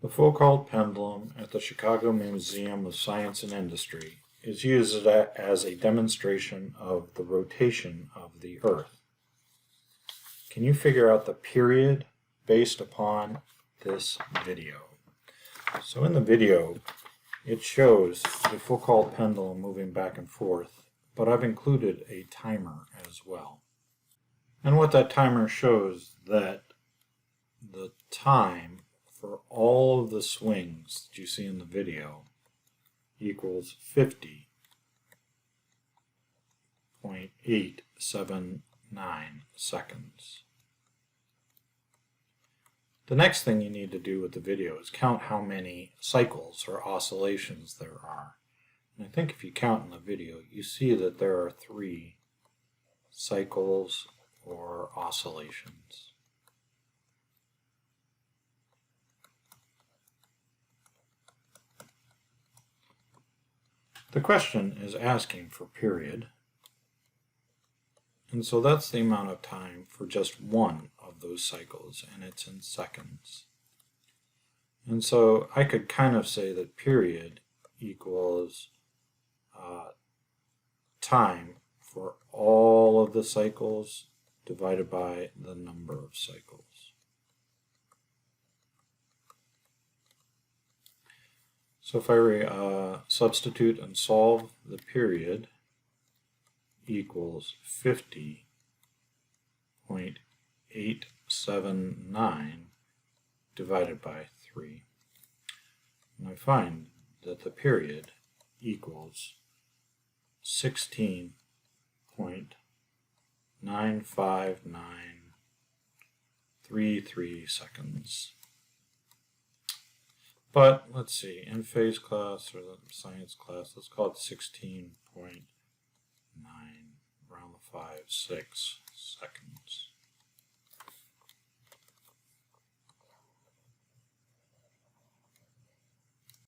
The Foucault pendulum at the Chicago Museum of Science and Industry is used as a demonstration of the rotation of the Earth. Can you figure out the period based upon this video? So in the video, it shows the Foucault pendulum moving back and forth, but I've included a timer as well. And what that timer shows that the time for all of the swings that you see in the video equals 50.879 seconds. The next thing you need to do with the video is count how many cycles or oscillations there are. And I think if you count in the video, you see that there are 3 cycles or oscillations. The question is asking for period, and so that's the amount of time for just one of those cycles, and it's in seconds. And so I could kind of say that period equals time for all of the cycles divided by the number of cycles. So if I substitute and solve, the period equals 50.879 divided by 3. And I find that the period equals 16.95933 seconds. But let's see, in phase class or the science class, let's call it 16.9, around the 5-6 seconds.